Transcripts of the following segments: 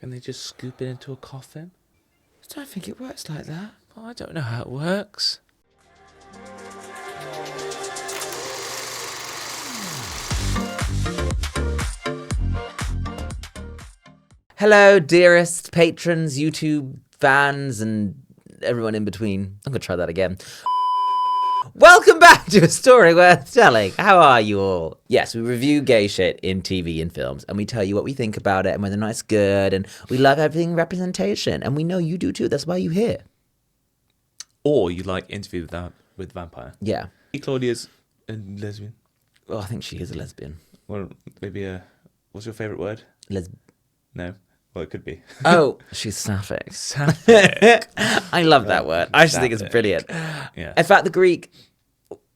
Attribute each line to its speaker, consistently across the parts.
Speaker 1: Can they just scoop it into a coffin?
Speaker 2: I don't think it works like that.
Speaker 1: Well, I don't know how it works.
Speaker 2: Hello, dearest patrons, YouTube fans, and everyone in between. I'm going to try that again. Welcome back to A Story Worth Telling. How are you all? Yes, we review gay shit in TV and films, and we tell you what we think about it and whether or not it's good, and we love everything representation, and we know you do too. That's why you're here.
Speaker 1: Or you like Interview with Vampire.
Speaker 2: Yeah.
Speaker 1: Claudia's a lesbian.
Speaker 2: Well, I think she is a lesbian.
Speaker 1: Or maybe what's your favourite word? No. Well, it could be.
Speaker 2: Oh, she's sapphic.
Speaker 1: Sapphic.
Speaker 2: I love that word. I just think it's brilliant.
Speaker 1: Yeah.
Speaker 2: In fact, the Greek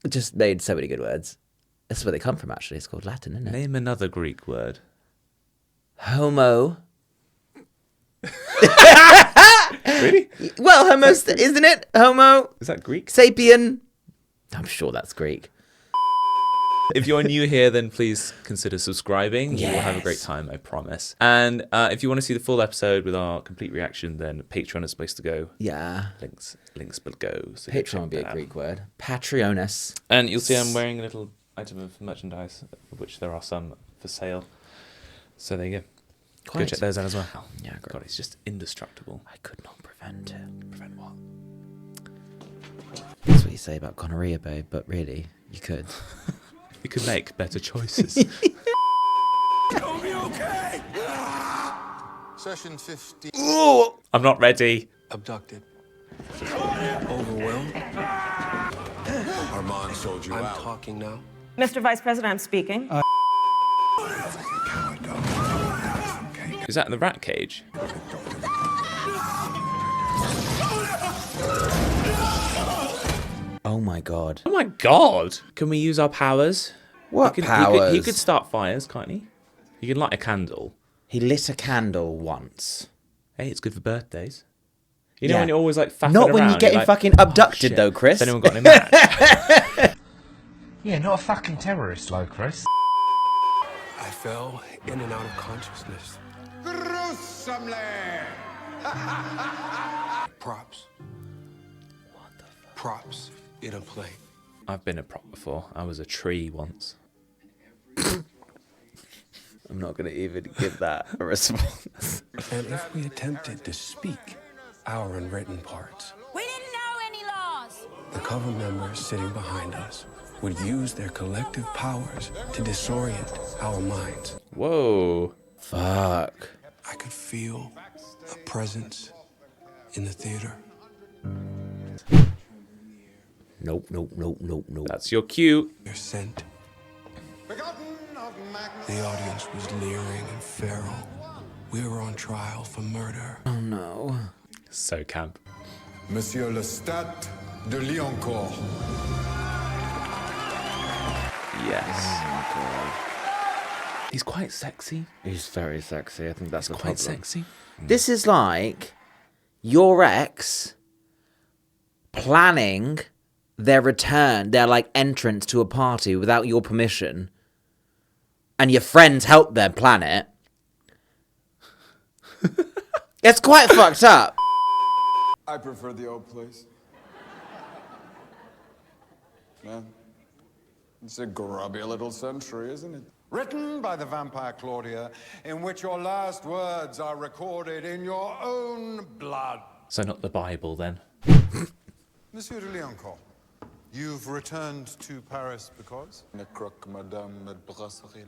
Speaker 2: just made so many good words. That's where they come from, actually. It's called Latin, isn't it?
Speaker 1: Name another Greek word.
Speaker 2: Homo.
Speaker 1: Really?
Speaker 2: Well, homo, isn't it? Homo.
Speaker 1: Is that Greek?
Speaker 2: Sapien. I'm sure that's Greek.
Speaker 1: If you're new here, then please consider subscribing. You will have a great time, I promise. And if you want to see the full episode with our complete reaction, then Patreon is the place to go.
Speaker 2: Yeah.
Speaker 1: Links below. So
Speaker 2: Patreon would be a Greek word. Patreonus.
Speaker 1: And you'll see I'm wearing a little item of merchandise, of which there are some for sale. So there you go. Go check those out as well.
Speaker 2: Yeah, great.
Speaker 1: God, it's just indestructible.
Speaker 2: I could not prevent it.
Speaker 1: Prevent what?
Speaker 2: That's what you say about gonorrhea, babe, but really, you could.
Speaker 1: You could make better choices.
Speaker 3: It'll be okay. Session 50.
Speaker 1: Ooh, I'm not ready.
Speaker 3: Abducted. Overwhelmed. Armand sold you out. I'm talking now.
Speaker 4: Mr. Vice President, I'm speaking.
Speaker 1: Is that in the rat cage?
Speaker 2: Oh my god.
Speaker 1: Oh my god! Can we use our powers?
Speaker 2: What
Speaker 1: powers? He could start fires, can't he? You can light a candle.
Speaker 2: He lit a candle once.
Speaker 1: Hey, it's good for birthdays. You know when you're always like faffing
Speaker 2: Not
Speaker 1: around,
Speaker 2: when you're getting
Speaker 1: like,
Speaker 2: fucking abducted, though, Chris.
Speaker 1: Has anyone got any match?
Speaker 5: Yeah, not a fucking terrorist, though, Chris.
Speaker 3: I fell in and out of consciousness.
Speaker 6: Gruesomely!
Speaker 3: Props.
Speaker 2: What the fuck?
Speaker 3: Props in a play.
Speaker 1: I've been a prop before. I was a tree once.
Speaker 2: I'm not going to even give that a response.
Speaker 3: And if we attempted to speak our unwritten parts,
Speaker 7: We didn't know any laws.
Speaker 3: the cover members sitting behind us would use their collective powers to disorient our minds.
Speaker 1: Whoa.
Speaker 2: Fuck.
Speaker 3: I could feel a presence in the theater.
Speaker 2: Nope.
Speaker 1: That's your cue.
Speaker 3: Their scent.
Speaker 6: Begotten of Magnus.
Speaker 3: The audience was leering and feral. We were on trial for murder.
Speaker 2: Oh no.
Speaker 1: So camp.
Speaker 6: Monsieur Lestat de Lioncourt.
Speaker 1: Yes.
Speaker 2: Oh my god.
Speaker 1: He's quite sexy.
Speaker 2: He's very sexy. I think that's the
Speaker 1: Quite
Speaker 2: problem.
Speaker 1: sexy.
Speaker 2: This is like your ex planning their return, their like entrance to a party without your permission, and your friends help them plan it. It's quite fucked up.
Speaker 6: I prefer the old place. Man, it's a grubby little century, isn't it? Written by the vampire Claudia, in which your last words are recorded in your own blood.
Speaker 1: So not the Bible then.
Speaker 6: Monsieur de Lioncourt, you've returned to Paris because? Ne croque madame et brasserie.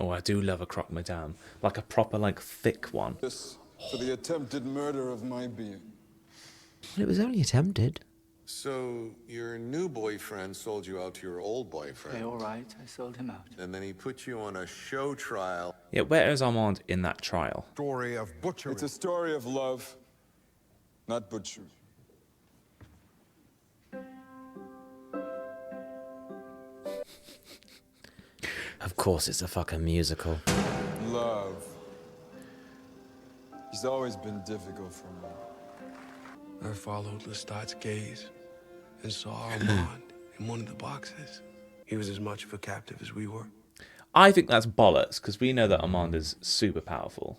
Speaker 1: Oh, I do love a croque madame. Like a proper, like, thick one.
Speaker 6: This for the attempted murder of my being.
Speaker 2: It was only attempted.
Speaker 8: So your new boyfriend sold you out to your old boyfriend.
Speaker 9: Okay, all right, I sold him out.
Speaker 8: And then he put you on a show trial.
Speaker 1: Yeah, where is Armand in that trial?
Speaker 6: Story of butchery.
Speaker 10: It's a story of love, not butchery.
Speaker 2: Of course it's a fucking musical.
Speaker 10: Love. He's always been difficult for me.
Speaker 3: I followed Lestat's gaze and saw Armand in one of the boxes. He was as much of a captive as we were.
Speaker 1: I think that's bollocks because we know that Armand is super powerful.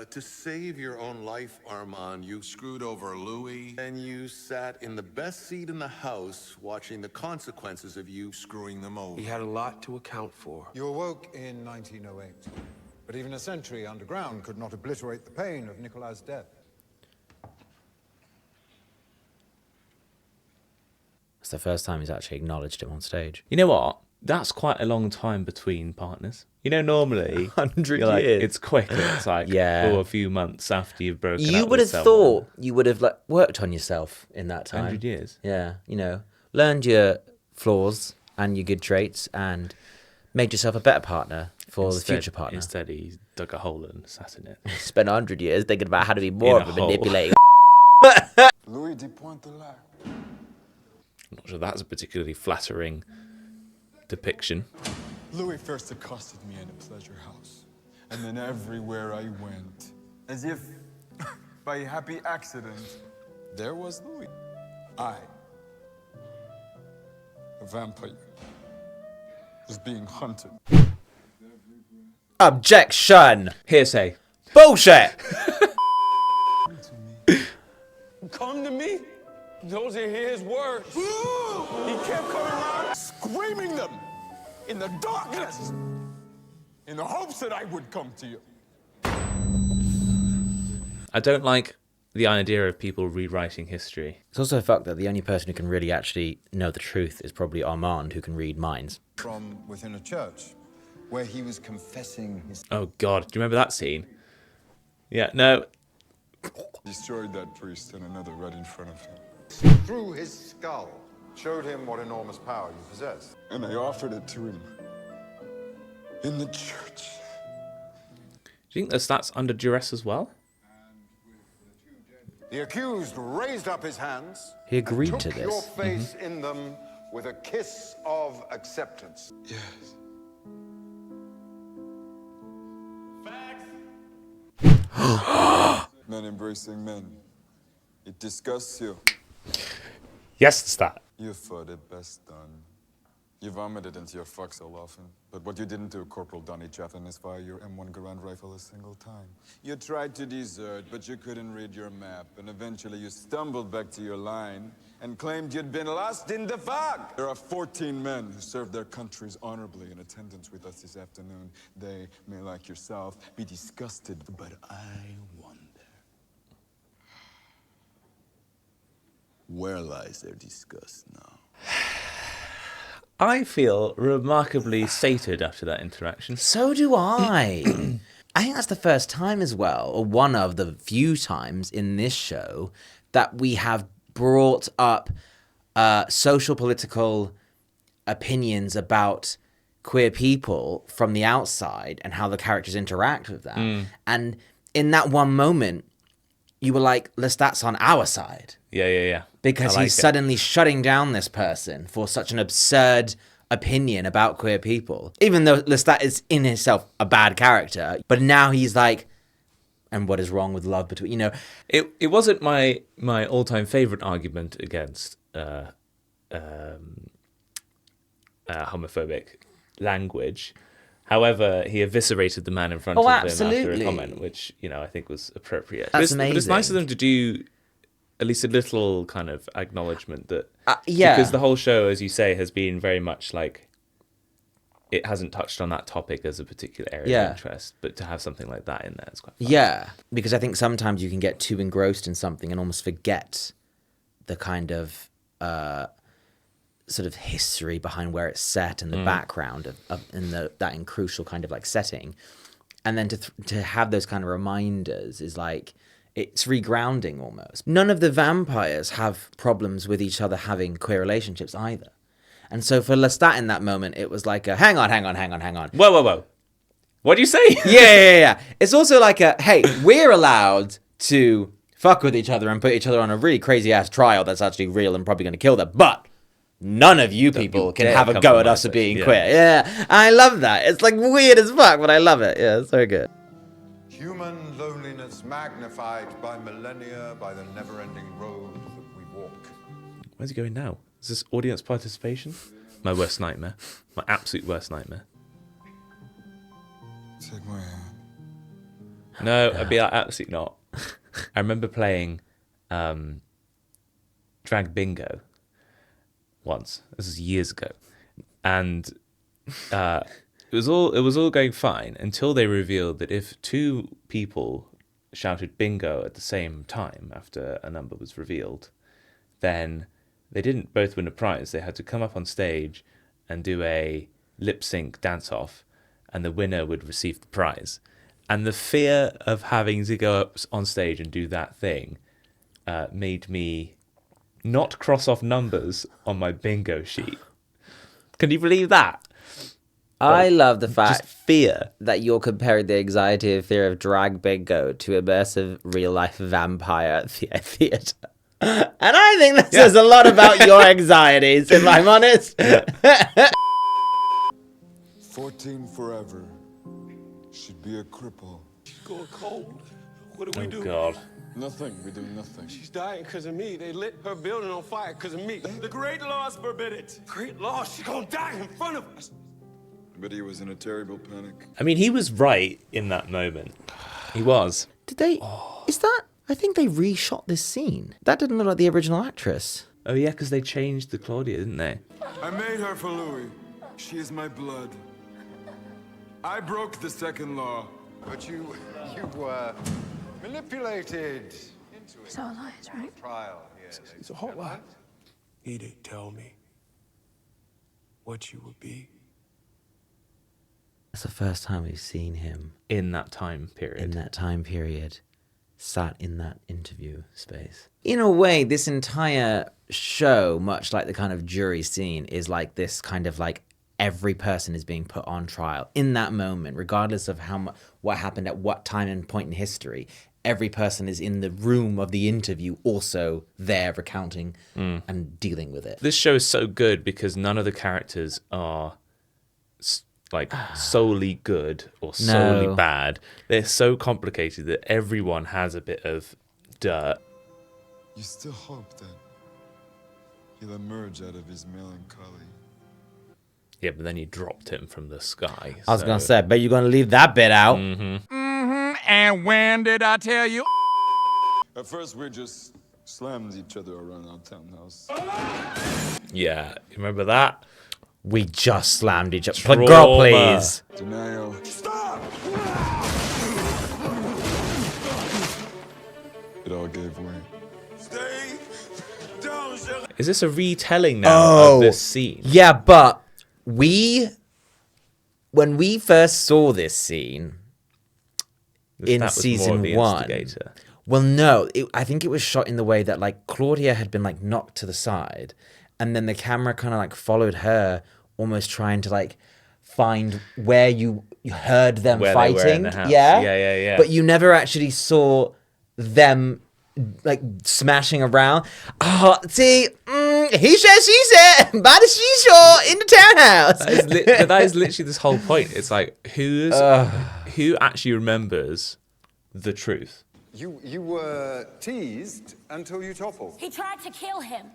Speaker 8: To save your own life, Armand, you screwed over Louis, and you sat in the best seat in the house watching the consequences of you screwing them over.
Speaker 3: He had a lot to account for.
Speaker 6: You awoke in 1908, but even a century underground could not obliterate the pain of Nicolas' death.
Speaker 2: It's the first time he's actually acknowledged him on stage.
Speaker 1: You know what? That's quite a long time between partners. You know, normally
Speaker 2: 100
Speaker 1: you're like,
Speaker 2: years.
Speaker 1: it's quicker. It's like a few months after you've broken up.
Speaker 2: You would have thought you would have like worked on yourself in that time.
Speaker 1: 100 years.
Speaker 2: Yeah, you know, learned your flaws and your good traits and made yourself a better partner for the future partner.
Speaker 1: Instead, he dug a hole and sat in it.
Speaker 2: Spent 100 years thinking about how to be more
Speaker 1: In
Speaker 2: of
Speaker 1: a
Speaker 2: a
Speaker 1: hole.
Speaker 2: manipulating.
Speaker 10: Louis de Pointe-Lac.
Speaker 1: I'm not sure that's a particularly flattering depiction.
Speaker 10: Louis first accosted me in a pleasure house, and then everywhere I went, as if by happy accident, there was Louis. I, a vampire, was being hunted.
Speaker 2: Objection!
Speaker 1: Hearsay.
Speaker 2: Bullshit!
Speaker 10: Come to me? Those are his words. He kept coming around, screaming them in the darkness, in the hopes that I would come to you.
Speaker 1: I don't like the idea of people rewriting history.
Speaker 2: It's also a fact that the only person who can really actually know the truth is probably Armand, who can read minds.
Speaker 6: From within a church, where he was confessing his...
Speaker 1: Oh, God. Do you remember that scene? Yeah, no.
Speaker 10: Destroyed that priest and another right in front of him.
Speaker 6: Through his skull, showed him what enormous power you possess.
Speaker 10: And I offered it to him in the church.
Speaker 1: Do you think that's under duress as well?
Speaker 6: The accused raised up his hands.
Speaker 2: He agreed
Speaker 6: and
Speaker 2: to
Speaker 6: took
Speaker 2: this.
Speaker 6: your face in them with a kiss of acceptance.
Speaker 10: Yes. Men embracing men. It disgusts you.
Speaker 1: Yes, it's that.
Speaker 10: You thought it best done. You vomited into your foxhole often. But what you didn't do, Corporal Donny Chatham, is fire your M1 Garand rifle a single time. You tried to desert, but you couldn't read your map. And eventually you stumbled back to your line and claimed you'd been lost in the fog. There are 14 men who served their countries honorably in attendance with us this afternoon. They may, like yourself, be disgusted, but I wonder. Where lies their disgust now?
Speaker 1: I feel remarkably sated after that interaction.
Speaker 2: So do I. I think that's the first time as well, or one of the few times in this show that we have brought up social political opinions about queer people from the outside and how the characters interact with that. And in that one moment, you were like, Lestat's on our side.
Speaker 1: Yeah.
Speaker 2: Because he's suddenly shutting down this person for such an absurd opinion about queer people. Even though Lestat is in himself a bad character, but now he's like, and what is wrong with love between, you know?
Speaker 1: It wasn't my all-time favorite argument against homophobic language. However, he eviscerated the man in front of him after a comment, which, you know, I think was appropriate.
Speaker 2: That's
Speaker 1: But it's nice of them to do at least a little kind of acknowledgement that...
Speaker 2: yeah.
Speaker 1: Because the whole show, as you say, has been very much like... It hasn't touched on that topic as a particular area of interest, but to have something like that in there is quite fun.
Speaker 2: Yeah, because I think sometimes you can get too engrossed in something and almost forget the kind of sort of history behind where it's set and the background of that crucial kind of like setting. And then to have those kind of reminders is like, it's regrounding almost. None of the vampires have problems with each other having queer relationships either. And so for Lestat in that moment, it was like a, hang on.
Speaker 1: Whoa. What do you say?
Speaker 2: Yeah. It's also like a, hey, we're allowed to fuck with each other and put each other on a really crazy-ass trial that's actually real and probably going to kill them, but none of you people can have a go at us for being queer. Yeah, I love that. It's like weird as fuck, but I love it. Yeah, it's so good.
Speaker 6: Human loneliness magnified by millennia, by the never-ending road that we walk.
Speaker 1: Where's he going now? Is this audience participation? My worst nightmare. My absolute worst nightmare.
Speaker 10: Shake my hand.
Speaker 1: No, I'd be like, absolutely not. I remember playing Drag Bingo once. This was years ago, and it was all going fine until they revealed that if two people shouted bingo at the same time after a number was revealed, then they didn't both win a prize. They had to come up on stage and do a lip sync dance off, and the winner would receive the prize. And the fear of having to go up on stage and do that thing made me not cross off numbers on my bingo sheet. Can you believe that?
Speaker 2: I love the fact
Speaker 1: Just fear.
Speaker 2: that you're comparing the anxiety and fear of drag bingo to immersive real-life vampire theatre. And I think that says a lot about your anxieties, if I'm honest.
Speaker 10: 14 forever. Should be a cripple.
Speaker 3: She's going cold. What do we do?
Speaker 1: God.
Speaker 10: Nothing. We do nothing.
Speaker 3: She's dying because of me. They lit her building on fire because of me. The great laws forbid it. Great laws? She's gonna die in front of us.
Speaker 10: But he was in a terrible panic.
Speaker 1: I mean, he was right in that moment. He was.
Speaker 2: Did they... Is that... I think they reshot this scene. That didn't look like the original actress.
Speaker 1: Oh yeah, because they changed the Claudia, didn't they?
Speaker 10: I made her for Louis. She is my blood. I broke the second law.
Speaker 6: But you were manipulated into
Speaker 7: It's all lies, right?
Speaker 6: trial here.
Speaker 3: It's a whole lot. He didn't tell me what you would be.
Speaker 2: That's the first time we've seen him
Speaker 1: In that time period.
Speaker 2: in that time period, sat in that interview space. In a way, this entire show, much like the kind of jury scene, is like this kind of like every person is being put on trial in that moment, regardless of what happened at what time and point in history. Every person is in the room of the interview, also there recounting and dealing with it.
Speaker 1: This show is so good because none of the characters are solely good or solely
Speaker 2: No.
Speaker 1: bad. They're so complicated that everyone has a bit of dirt.
Speaker 10: You still hope that he'll emerge out of his melancholy.
Speaker 1: Yeah, but then you dropped him from the sky.
Speaker 2: I was going to say, but you're going to leave that bit out.
Speaker 5: And when did I tell you?
Speaker 10: At first, we just slammed each other around our townhouse.
Speaker 1: Yeah, you remember that?
Speaker 2: We just slammed each other.
Speaker 1: Trauma.
Speaker 2: Girl, please.
Speaker 10: Denial. It all gave way.
Speaker 3: Stay down, sugar.
Speaker 1: Is this a retelling now of this scene?
Speaker 2: Yeah, but when we first saw this scene in
Speaker 1: That was more
Speaker 2: season
Speaker 1: the
Speaker 2: 1,
Speaker 1: instigator.
Speaker 2: well, no, I think it was shot in the way that like Claudia had been like knocked to the side, and then the camera kind of like followed her, almost trying to like find where you heard them
Speaker 1: Where they
Speaker 2: fighting.
Speaker 1: were in the house.
Speaker 2: Yeah,
Speaker 1: Yeah.
Speaker 2: But you never actually saw them like smashing around. Oh, see, he said, she said, by the seashore in the townhouse.
Speaker 1: That is literally this whole point. It's like, who actually remembers the truth?
Speaker 6: You were teased until you toppled.
Speaker 7: He tried to kill him.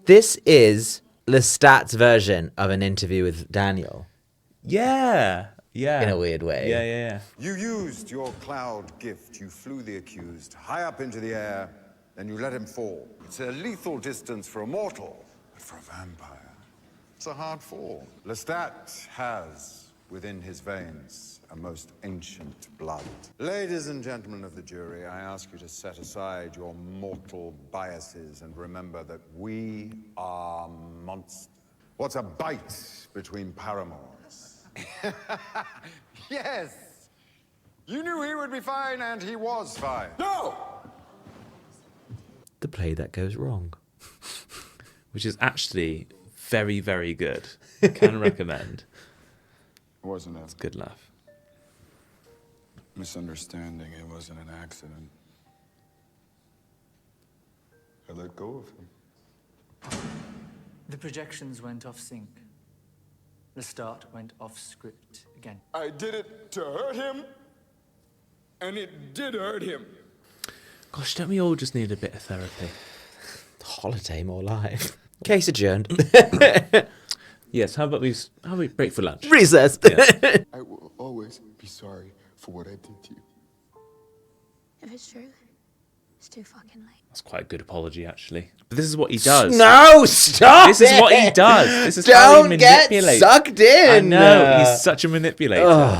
Speaker 2: This is Lestat's version of an interview with Daniel
Speaker 1: Yeah.
Speaker 2: in a weird way.
Speaker 1: Yeah.
Speaker 6: You used your cloud gift. You flew the accused high up into the air, then you let him fall. It's a lethal distance for a mortal, but for a vampire, it's a hard fall. Lestat has within his veins a most ancient blood. Ladies and gentlemen of the jury, I ask you to set aside your mortal biases and remember that we are monsters. What's a bite between paramours? Yes! You knew he would be fine, and he was fine. No!
Speaker 2: The play that goes wrong.
Speaker 1: Which is actually very, very good. Can recommend.
Speaker 10: It wasn't a
Speaker 1: Good laugh.
Speaker 10: misunderstanding. It wasn't an accident. I let go of him.
Speaker 9: The projections went off sync. The start went off script again.
Speaker 10: I did it to hurt him, and it did hurt him.
Speaker 1: Gosh, don't we all just need a bit of therapy?
Speaker 2: Holiday more live. Case adjourned.
Speaker 1: Yes, how about we break for lunch?
Speaker 2: Recess.
Speaker 10: I will
Speaker 11: always be sorry for what I did to you.
Speaker 7: If it's true, it's too fucking late.
Speaker 1: That's quite a good apology, actually. But this is what he does.
Speaker 2: No, stop
Speaker 1: This is what he does. This is how he
Speaker 2: Don't get
Speaker 1: manipulates.
Speaker 2: sucked in.
Speaker 1: I know, he's such a manipulator.
Speaker 2: Ugh.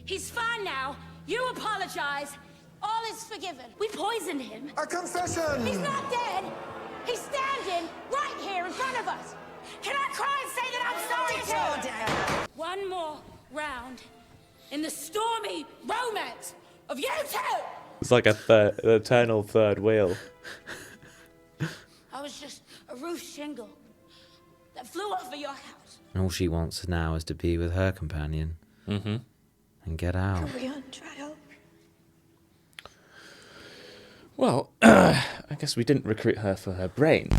Speaker 7: He's fine now. You apologize. All is forgiven. We poisoned him.
Speaker 6: A confession!
Speaker 7: He's not dead. He's standing right here in front of us. Can I cry and say that I'm sorry to him? One more round in the stormy romance of you two.
Speaker 1: It's like an eternal third wheel.
Speaker 7: I was just a roof shingle that flew over your house.
Speaker 2: All she wants now is to be with her companion.
Speaker 1: Mm-hmm.
Speaker 2: And get out.
Speaker 7: Are we on trial?
Speaker 1: Well, I guess we didn't recruit her for her brain.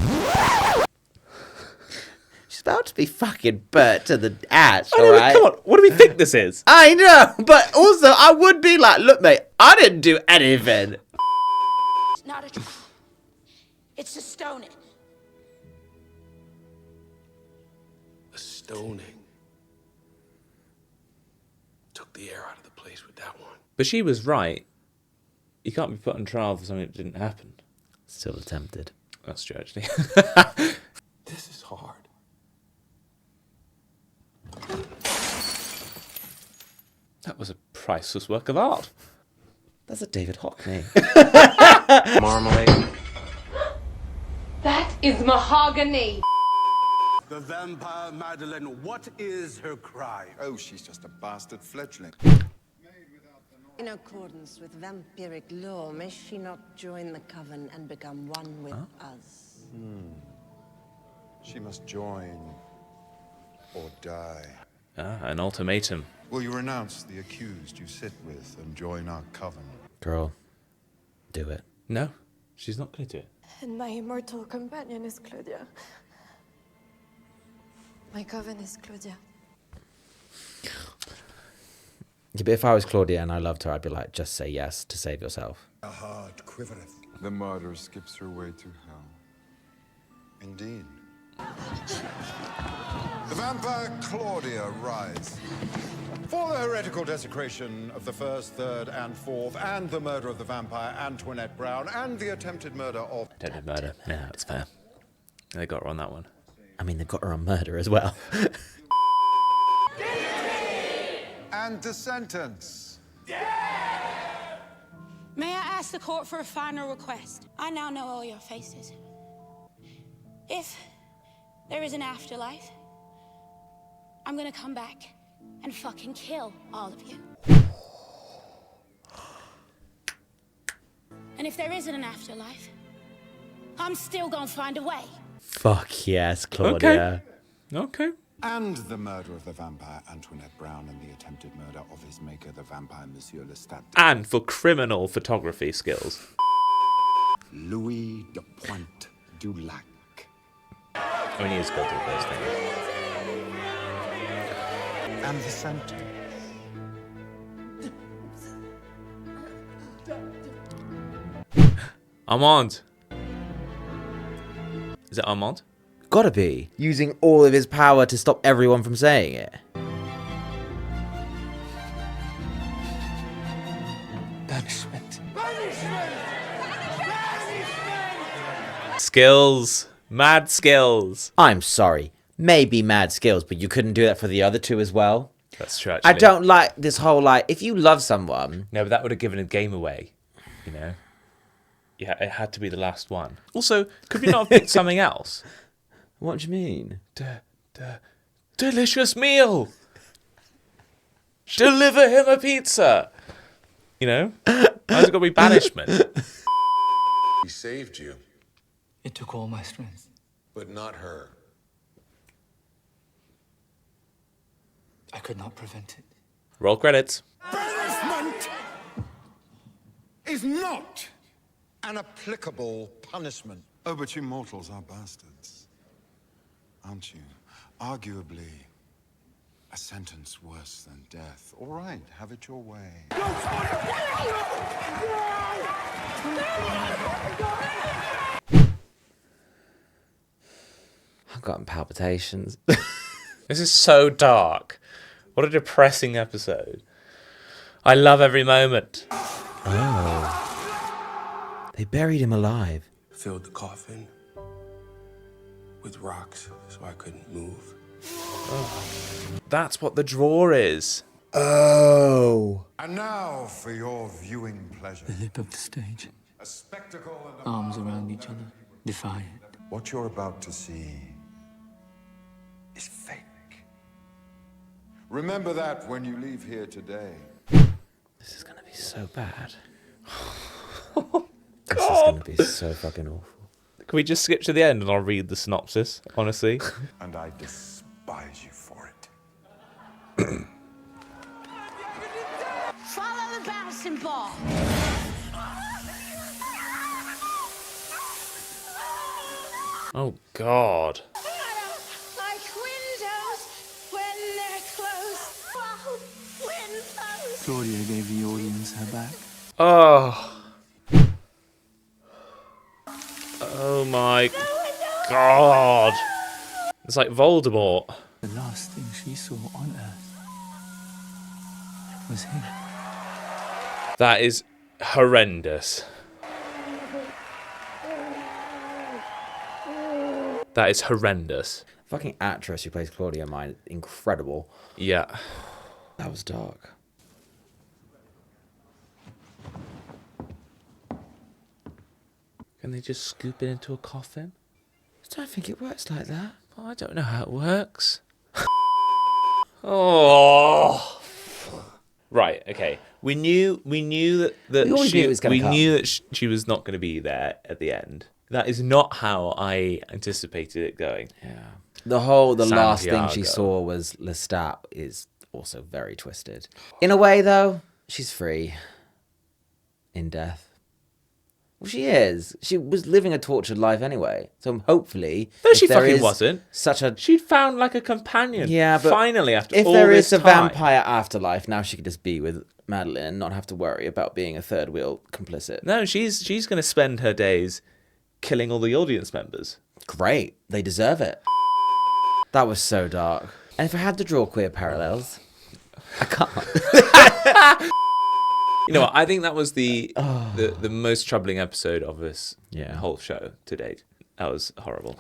Speaker 2: She's about to be fucking burnt to the ash,
Speaker 1: I know,
Speaker 2: alright?
Speaker 1: come on, what do we think this is?
Speaker 2: I know, but also I would be like, look, mate, I didn't do anything.
Speaker 7: It's not a trial. It's a stoning.
Speaker 8: A stoning. Took the air out of the place with that one.
Speaker 1: But she was right. You can't be put on trial for something that didn't happen.
Speaker 2: Still attempted.
Speaker 1: That's true, actually.
Speaker 8: This is hard.
Speaker 1: That was a priceless work of art.
Speaker 2: That's a David Hockney.
Speaker 8: Marmalade.
Speaker 12: That is mahogany.
Speaker 3: The vampire Madeline, what is her crime?
Speaker 6: Oh, she's just a bastard fledgling.
Speaker 13: In accordance with vampiric law, may she not join the coven and become one with us?
Speaker 6: She must join or die.
Speaker 1: Ah, an ultimatum.
Speaker 6: Will you renounce the accused you sit with and join our coven?
Speaker 2: Girl, do it.
Speaker 1: No, she's not going to do it.
Speaker 12: And my immortal companion is Claudia. My coven is Claudia.
Speaker 2: Yeah, but if I was Claudia and I loved her, I'd be like, just say yes to save yourself.
Speaker 6: A heart quivereth.
Speaker 10: The martyr skips her way to hell.
Speaker 6: Indeed. The vampire Claudia rise. For the heretical desecration of the first, third, and fourth, and the murder of the vampire Antoinette Brown, and the attempted murder of...
Speaker 1: Attempted murder. Yeah, it's fair. They got her on that one.
Speaker 2: I mean, they got her on murder as well.
Speaker 6: And the sentence.
Speaker 7: May I ask the court for a final request? I now know all your faces. If there is an afterlife, I'm gonna come back and fucking kill all of you. And if there isn't an afterlife, I'm still gonna find a way.
Speaker 2: Fuck yes, Claudia.
Speaker 1: Okay.
Speaker 6: And the murder of the vampire Antoinette Brown and the attempted murder of his maker, the vampire Monsieur Lestat.
Speaker 1: And for criminal photography skills.
Speaker 6: Louis de Pointe du Lac.
Speaker 1: I mean, he is good at those things.
Speaker 6: And the sentence.
Speaker 1: Armand. Is it Armand?
Speaker 2: Gotta be. Using all of his power to stop everyone from saying it.
Speaker 8: Punishment.
Speaker 1: Skills. Mad skills.
Speaker 2: I'm sorry. Maybe mad skills, but you couldn't do that for the other two as well?
Speaker 1: That's true, actually.
Speaker 2: I don't like this whole, like, if you love someone...
Speaker 1: No, but that would have given a game away, you know? Yeah, it had to be the last one. Also, could we not have picked something else?
Speaker 2: What do you mean?
Speaker 1: Delicious meal! Deliver him a pizza! You know? Why's it got to be banishment?
Speaker 8: He saved you,
Speaker 9: It took all my strength.
Speaker 8: but not her.
Speaker 9: I could not prevent it.
Speaker 1: Roll credits.
Speaker 6: Banishment is not an applicable punishment. Oh, but you mortals are bastards, aren't you? Arguably, a sentence worse than death. All right, have it your way.
Speaker 2: I've gotten palpitations.
Speaker 1: This is so dark. What a depressing episode. I love every moment.
Speaker 2: Oh. They buried him alive.
Speaker 3: Filled the coffin with rocks so I couldn't move.
Speaker 1: That's what the drawer is.
Speaker 2: Oh.
Speaker 6: And now for your viewing pleasure.
Speaker 9: The lip of the stage.
Speaker 6: A spectacle and a
Speaker 9: Arms around each other, defiant.
Speaker 6: What you're about to see is fake. Remember that when you leave here today.
Speaker 2: This is gonna be so bad. This is gonna be so fucking awful.
Speaker 1: Can we just skip to the end and I'll read the synopsis, honestly?
Speaker 6: And I despise you for it.
Speaker 7: Follow the bouncing ball.
Speaker 1: Oh, God.
Speaker 7: Like windows when they're closed. Oh, windows.
Speaker 9: Claudia gave the audience her back.
Speaker 1: Oh. Oh, my God. It's like Voldemort.
Speaker 9: The last thing she saw on Earth was him.
Speaker 1: That is horrendous. That is horrendous.
Speaker 2: Fucking actress who plays Claudia Mine, incredible.
Speaker 1: Yeah.
Speaker 2: That was dark.
Speaker 1: Can they just scoop it into a coffin?
Speaker 2: I don't think it works like that.
Speaker 1: Oh, I don't know how it works. Oh. Right. Okay. We knew that
Speaker 2: We always
Speaker 1: she
Speaker 2: knew it was gonna come.
Speaker 1: knew that she was not going to be there at the end. That is not how I anticipated it going.
Speaker 2: Yeah. The last thing she
Speaker 1: Santiago.
Speaker 2: saw was Lestat is also very twisted. In a way, though, she's free. In death. Well, she is. She was living a tortured life anyway. So hopefully...
Speaker 1: No,
Speaker 2: if
Speaker 1: she
Speaker 2: there
Speaker 1: fucking
Speaker 2: is
Speaker 1: wasn't.
Speaker 2: Such a...
Speaker 1: She'd found like a companion.
Speaker 2: Yeah, but
Speaker 1: finally after
Speaker 2: if
Speaker 1: all
Speaker 2: there
Speaker 1: this
Speaker 2: is a
Speaker 1: time.
Speaker 2: vampire afterlife, now she could just be with Madeline and not have to worry about being a third wheel complicit.
Speaker 1: No, she's going to spend her days killing all the audience members.
Speaker 2: Great. They deserve it. That was so dark. And if I had to draw queer parallels, I can't.
Speaker 1: You know what? I think that was the most troubling episode of this whole show to date. That was horrible.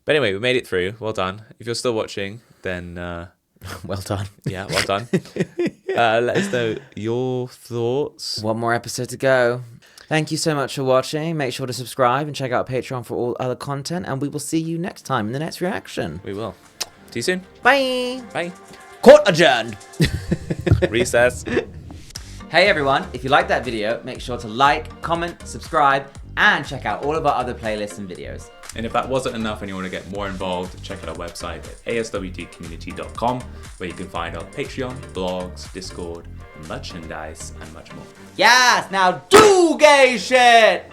Speaker 1: But anyway, we made it through. Well done. If you're still watching, then...
Speaker 2: well done.
Speaker 1: Yeah, well done. Let us know your thoughts.
Speaker 2: One more episode to go. Thank you so much for watching. Make sure to subscribe and check out Patreon for all other content. And we will see you next time in the next reaction.
Speaker 1: We will. See you soon.
Speaker 2: Bye.
Speaker 1: Bye.
Speaker 2: Court adjourned.
Speaker 1: Recess.
Speaker 2: Hey everyone, if you liked that video, make sure to like, comment, subscribe, and check out all of our other playlists and videos.
Speaker 14: And if that wasn't enough and you want to get more involved, check out our website at aswtcommunity.com, where you can find our Patreon, blogs, Discord, merchandise, and much more.
Speaker 2: Yes, now do gay shit!